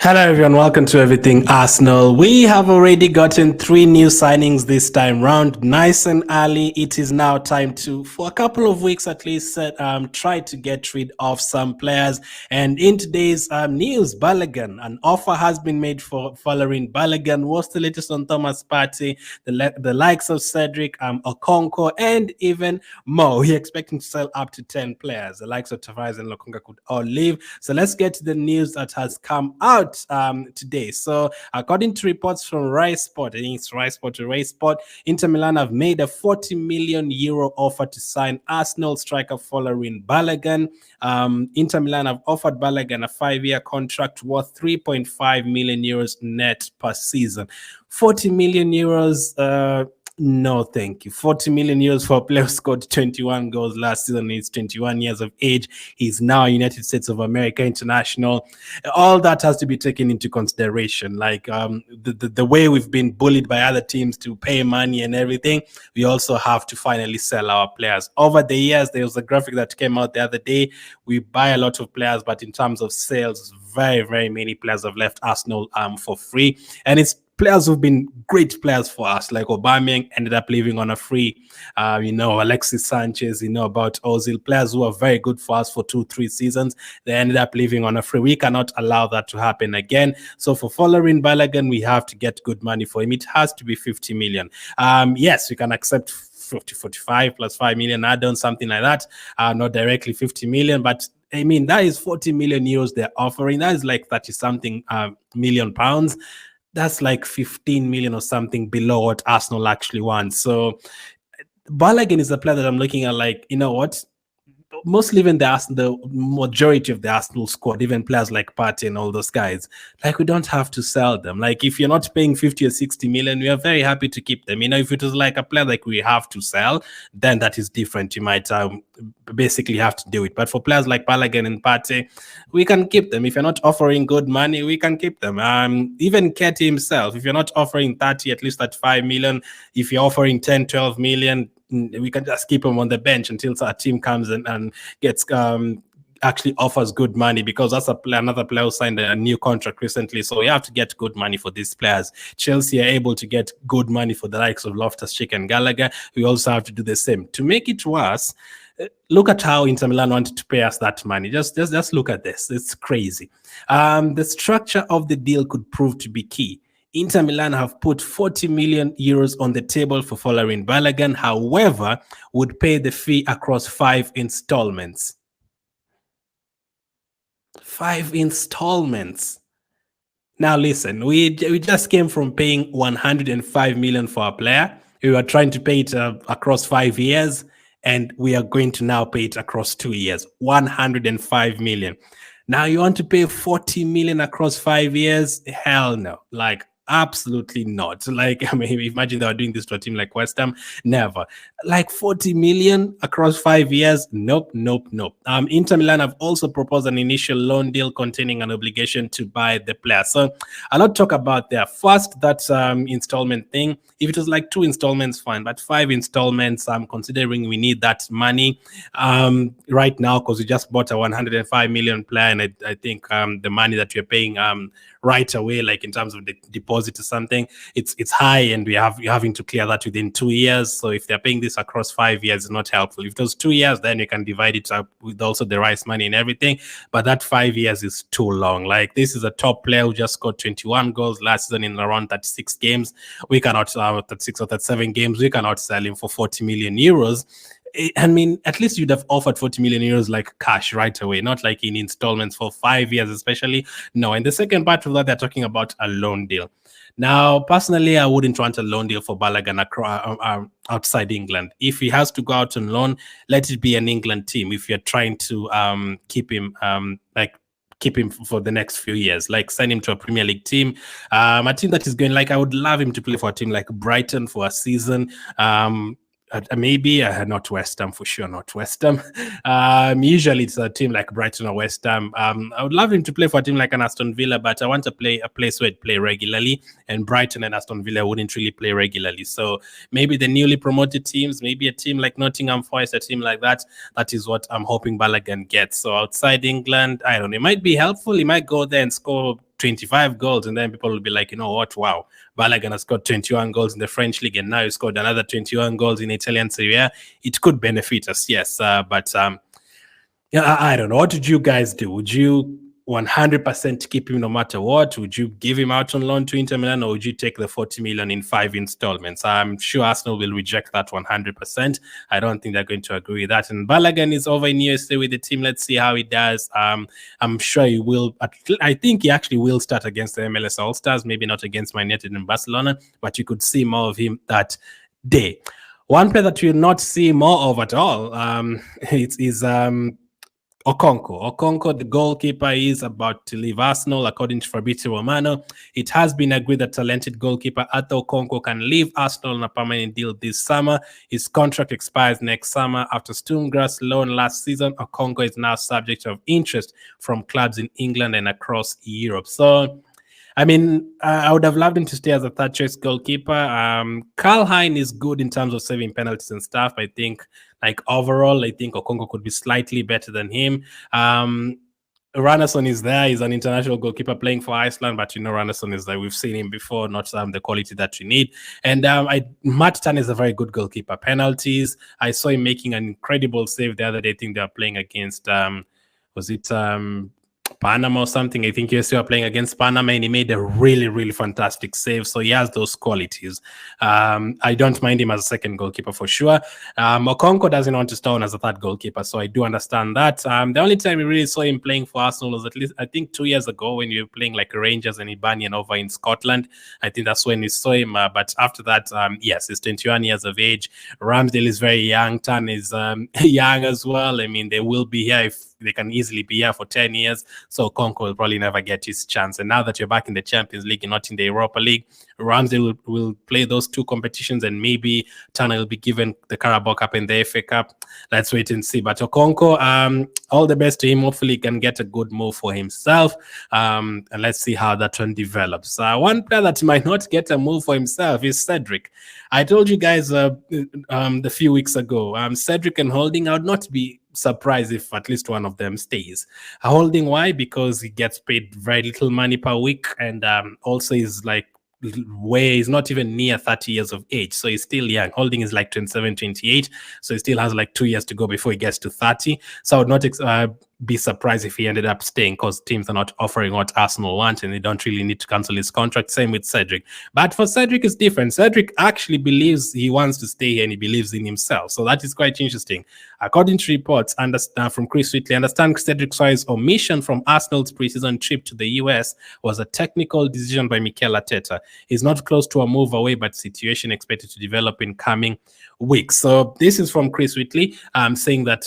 Hello everyone, welcome to Everything Arsenal. We have already gotten 3 new signings this time round, nice and early. It is now time to, for a couple of weeks at least, try to get rid of some players. And in today's news, Balogun, an offer has been made for Folarin. Balogun. What's the latest on Thomas Partey, the likes of Cedric, Okonkwo, and even more. We're expecting to sell up to 10 players. The likes of Tavares and Lokonga could all leave. So let's get to the news that has come out today. So according to reports from Rai Sport, I think it's Rai Sport or Rai Sport, Inter Milan have made a 40 million euro offer to sign Arsenal striker Folarin Balogun. Inter Milan have offered Balogun a 5-year contract worth 3.5 million euros net per season. 40 million euros, no, thank you. 40 million euros for a player who scored 21 goals last season. He's 21 years of age. He's now a United States of America international. All that has to be taken into consideration. Like the way we've been bullied by other teams to pay money and everything, we also have to finally sell our players. Over the years, there was a graphic that came out the other day. We buy a lot of players, but in terms of sales, very, very many players have left Arsenal for free. And it's players who've been great players for us, like Aubameyang ended up leaving on a free. Alexis Sanchez, about Ozil, players who are very good for us for 2-3 seasons. They ended up leaving on a free. We cannot allow that to happen again. So for Folarin Balogun, we have to get good money for him. It has to be 50 million. Yes, we can accept 45 plus 5 million add-on, something like that. Not directly 50 million, but I mean, that is 40 million euros they're offering. That is like 30-something million pounds. That's like 15 million or something below what Arsenal actually wants. So Balogun is a player that I'm looking at like, you know what? Mostly even the majority of the Arsenal squad, even players like Partey and all those guys, like we don't have to sell them. Like if you're not paying 50 or 60 million, we are very happy to keep them. If it was like a player like we have to sell, then that is different. You might basically have to do it. But for players like Balogun and Partey, we can keep them. If you're not offering good money, we can keep them. Even Ketty himself, if you're not offering 30, at least 35 million, if you're offering 10, 12 million, we can just keep him on the bench until our team comes and gets actually offers good money, because that's another player who signed a new contract recently. So we have to get good money for these players. Chelsea are able to get good money for the likes of Loftus-Cheek and Gallagher. We also have to do the same. To make it worse, look at how Inter Milan wanted to pay us that money. Just look at this. It's crazy. The structure of the deal could prove to be key. Inter Milan have put 40 million euros on the table for Folarin Balogun, however, would pay the fee across 5 installments. 5 installments. Now listen, we just came from paying 105 million for a player. We were trying to pay it across 5 years, and we are going to now pay it across 2 years. 105 million. Now you want to pay 40 million across 5 years? Hell no. Like, absolutely not. Like, I mean, imagine they were doing this to a team like West Ham. Never. Like 40 million across 5 years? Nope. Inter Milan have also proposed an initial loan deal containing an obligation to buy the player. So a lot to talk about there. First, that installment thing. If it was like 2 installments, fine. But 5 installments, I'm considering we need that money right now, because we just bought a 105 million player. And I think the money that we're paying right away, like in terms of the deposit or something, it's high, and you're having to clear that within 2 years. So if they're paying this across 5 years, it's not helpful. If it was 2 years, then you can divide it up with also the rice money and everything. But that 5 years is too long. Like, this is a top player who just scored 21 goals last season in around 36 games. We cannot 36 or 37 games. We cannot sell him for 40 million euros. I mean, at least you'd have offered 40 million euros like cash right away, not like in installments for 5 years, especially. No, and the second part of that, they're talking about a loan deal. Now, personally, I wouldn't want a loan deal for Balogun outside England. If he has to go out on loan, let it be an England team. If you're trying to keep him keep him for the next few years, like send him to a Premier League team, a team that is going, like, I would love him to play for a team like Brighton for a season. Maybe not West Ham, for sure, not West Ham. Usually it's a team like Brighton or West Ham. I would love him to play for a team like an Aston Villa, but I want to play a place where he'd play regularly, and Brighton and Aston Villa wouldn't really play regularly. So maybe the newly promoted teams, maybe a team like Nottingham Forest, a team like that. That is what I'm hoping Balogun gets. So outside England, I don't know, it might be helpful. He might go there and score 25 goals, and then people will be like, you know what, wow, Balogun has scored 21 goals in the French league, and now he scored another 21 goals in Italian Serie A. It could benefit us, yes, but yeah, I don't know. What would you guys do? Would you 100% keep him no matter what? Would you give him out on loan to Inter Milan, or would you take the 40 million in 5 installments? I'm sure Arsenal will reject that 100%. I don't think they're going to agree with that. And Balogun is over in USA with the team. Let's see how he does. I'm sure he will. I think he actually will start against the MLS All-Stars, maybe not against Man United and Barcelona, but you could see more of him that day. One player that you'll not see more of at all is Okonkwo, the goalkeeper, is about to leave Arsenal, according to Fabrizio Romano. It has been agreed that talented goalkeeper Arthur Okonkwo can leave Arsenal on a permanent deal this summer. His contract expires next summer. After Sturmgrass loan last season, Okonkwo is now subject of interest from clubs in England and across Europe. So, I mean, I would have loved him to stay as a third choice goalkeeper. Karl Hein is good in terms of saving penalties and stuff. I think, like, overall, I think Okonkwo could be slightly better than him. Rannason is there. He's an international goalkeeper playing for Iceland, but you know, Rannason is there. We've seen him before, not the quality that you need. And Matt Tan is a very good goalkeeper. Penalties, I saw him making an incredible save the other day. I think they were playing against, Panama or something. I think USA were playing against Panama, and he made a really, really fantastic save. So he has those qualities. I don't mind him as a second goalkeeper for sure. Okonkwo doesn't want to stay on as a third goalkeeper, so I do understand that. The only time we really saw him playing for Arsenal was at least, I think, 2 years ago when you were playing like Rangers and Hibernian over in Scotland. I think that's when we saw him. But after that, yes, he's 21 years of age. Ramsdale is very young. Tan is young as well. I mean, they will be here if they can easily be here for 10 years. So Okonkwo will probably never get his chance. And now that you're back in the Champions League and not in the Europa League, Ramsdale will play those two competitions, and maybe Turner will be given the Carabao Cup and the FA Cup. Let's wait and see. But Okonkwo, all the best to him. Hopefully he can get a good move for himself. And let's see how that one develops. One player that might not get a move for himself is Cedric. I told you guys a few weeks ago, Cedric and Holding, I would not be surprised if at least one of them stays. Holding, why? Because he gets paid very little money per week, and also is like he's not even near 30 years of age, so he's still young. Holding is like 27, 28, so he still has like 2 years to go before he gets to 30. So I would not be surprised if he ended up staying, because teams are not offering what Arsenal want, and they don't really need to cancel his contract. Same with Cedric. But for Cedric, it's different. Cedric actually believes he wants to stay here, and he believes in himself. So that is quite interesting. According to reports from Chris Whitley, understand Cedric Soares' omission from Arsenal's preseason trip to the US was a technical decision by Mikel Arteta. He's not close to a move away, but situation expected to develop in coming weeks. So this is from Chris Whitley, saying that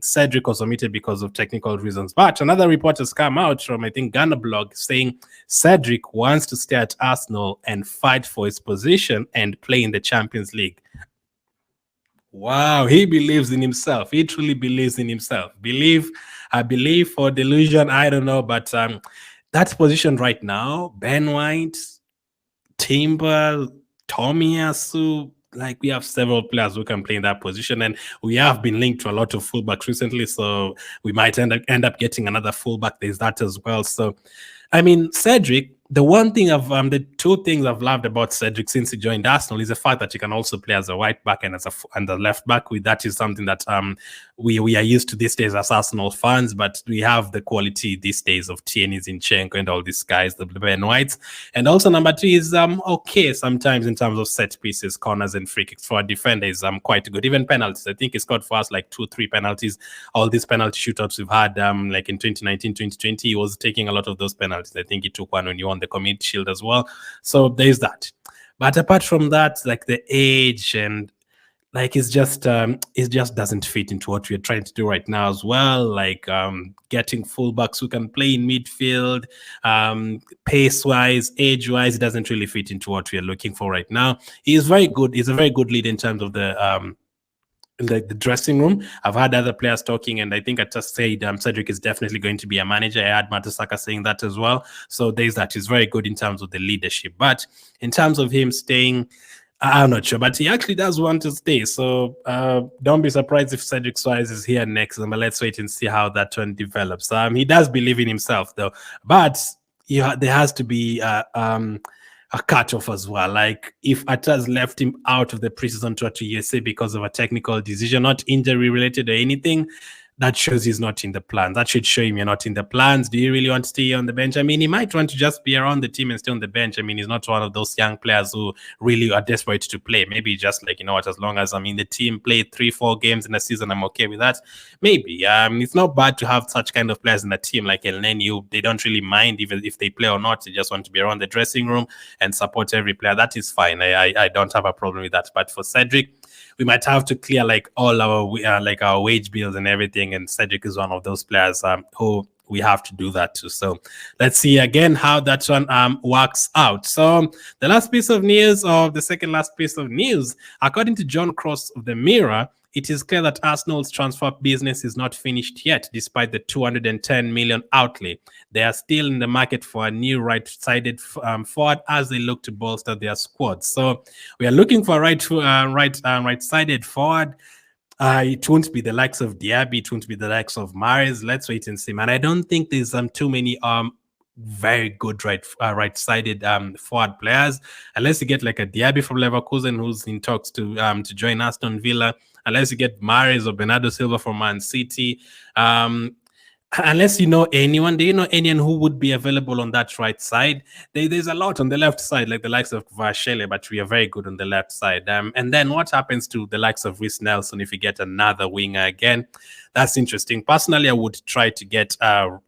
Cedric was omitted because of technical reasons. But another report has come out from, I think, Ghana blog, saying Cedric wants to stay at Arsenal and fight for his position and play in the Champions League. Wow, he believes in himself. He truly believes in himself. I believe or delusion, I don't know. But that position right now, Ben White, Timber, Tomiyasu, like, we have several players who can play in that position, and we have been linked to a lot of fullbacks recently, so we might end up getting another fullback. There's that as well. So, I mean, Cedric, the two things I've loved about Cedric since he joined Arsenal is the fact that he can also play as a right back and as a left back. That is something that we are used to these days as Arsenal fans, but we have the quality these days of Tierney, Zinchenko, and all these guys, the Ben Whites. And also number 3 is okay sometimes in terms of set pieces, corners, and free kicks. For a defender is quite good. Even penalties, I think he scored for us like 2-3 penalties. All these penalty shootouts we've had, like in 2019, 2020, he was taking a lot of those penalties. I think he took one when he won the Community Shield as well. So there's that. But apart from that, like the age and like it just doesn't fit into what we're trying to do right now as well. Like getting fullbacks who can play in midfield, pace-wise, age-wise, it doesn't really fit into what we are looking for right now. He's very good. He's a very good lead in terms of the dressing room. I've had other players talking, and I think I just said Cedric is definitely going to be a manager. I had Matasaka saying that as well. So there's that. He's very good in terms of the leadership. But in terms of him staying, I'm not sure. But he actually does want to stay. So don't be surprised if Cedric Soares is here next. But let's wait and see how that one develops. He does believe in himself, though. But there has to be a cutoff as well. Like if Arteta's left him out of the preseason tour to USA because of a technical decision, not injury related or anything, that shows he's not in the plans. That should show him you're not in the plans. Do you really want to stay on the bench? I mean, he might want to just be around the team and stay on the bench. I mean, he's not one of those young players who really are desperate to play. Maybe just like, you know what, as long as I'm in the team, play 3-4 games in a season, I'm okay with that. Maybe. It's not bad to have such kind of players in the team like El Nenu. They don't really mind even if they play or not. They just want to be around the dressing room and support every player. That is fine. I don't have a problem with that. But for Cedric, we might have to clear like all our like our wage bills and everything, and Cedric is one of those players who we have to do that too. So let's see again how that one works out. So the last piece of news, or the second last piece of news, according to John Cross of the Mirror, it is clear that Arsenal's transfer business is not finished yet, despite the 210 million outlay. They are still in the market for a new right-sided forward as they look to bolster their squad. So we are looking for a right-sided forward. It won't be the likes of Diaby, it won't be the likes of Mahrez. Let's wait and see, man. I don't think there's too many very good right-sided forward players, unless you get like a Diaby from Leverkusen who's in talks to join Aston Villa, unless you get Mahrez or Bernardo Silva from Man City. Unless you know anyone. Do you know anyone who would be available on that right side? There's a lot on the left side, like the likes of Varshele, but we are very good on the left side. And then what happens to the likes of Reece Nelson if you get another winger again? That's interesting. Personally, I would try to get a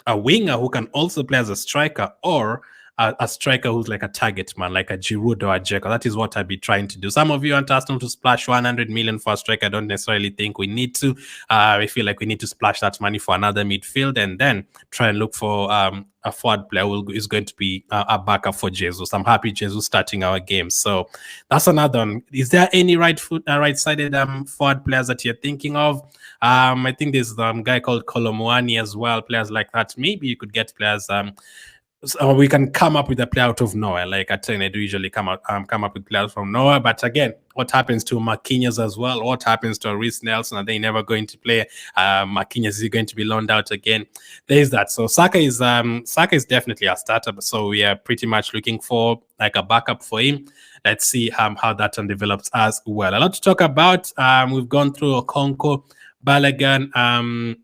winger who can also play as a striker, or a striker who's like a target man, like a Giroud or a Dzeko. That is what I'd be trying to do. Some of you want Arsenal to splash 100 million for a striker. I don't necessarily think we need to. I feel like we need to splash that money for another midfield and then try and look for a forward player who is going to be a backup for Jesus. I'm happy Jesus starting our game. So that's another one. Is there any right-sided forward players that you're thinking of? I think there's a guy called Kolomuani as well, players like that. Maybe you could get players so we can come up with a player out of nowhere. Like I do usually come up with players from nowhere. But again, what happens to Marquinhos as well? What happens to Reece Nelson? Are they never going to play? Marquinhos, is he going to be loaned out again? There's that. So Saka is definitely a starter. So we are pretty much looking for like a backup for him. Let's see how that one develops as well. A lot to talk about. We've gone through Okonkwo, Balogun,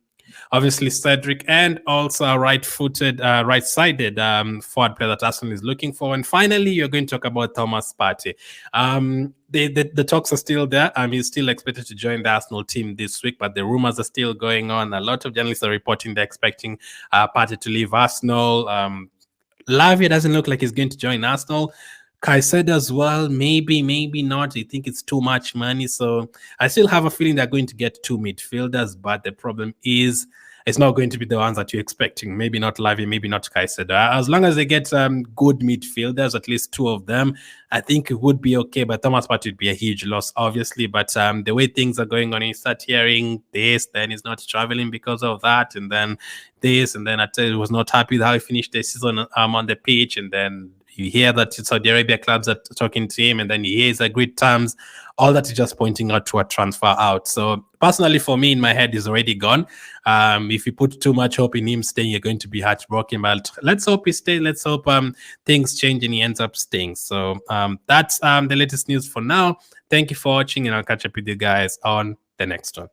obviously Cedric, and also a right-footed, right-sided forward player that Arsenal is looking for. And finally, you're going to talk about Thomas Partey. The talks are still there. He's still expected to join the Arsenal team this week, but the rumors are still going on. A lot of journalists are reporting they're expecting Partey to leave Arsenal. Lavia doesn't look like he's going to join Arsenal. Caicedo as well, maybe not. I think it's too much money. So I still have a feeling they're going to get two midfielders, but the problem is it's not going to be the ones that you're expecting. Maybe not Lavia, maybe not Caicedo. As long as they get good midfielders, at least two of them, I think it would be okay. But Thomas Partey would be a huge loss, obviously. But the way things are going on, you start hearing this, then he's not traveling because of that, and then this, and then Arteta was not happy with how he finished the season on the pitch, and then you hear that Saudi Arabia clubs are talking to him, and then he hears agreed terms. All that is just pointing out to a transfer out. So personally, for me, in my head, he's already gone. If you put too much hope in him staying, you're going to be heartbroken. But let's hope he stays. Let's hope things change and he ends up staying. So that's the latest news for now. Thank you for watching, and I'll catch up with you guys on the next one.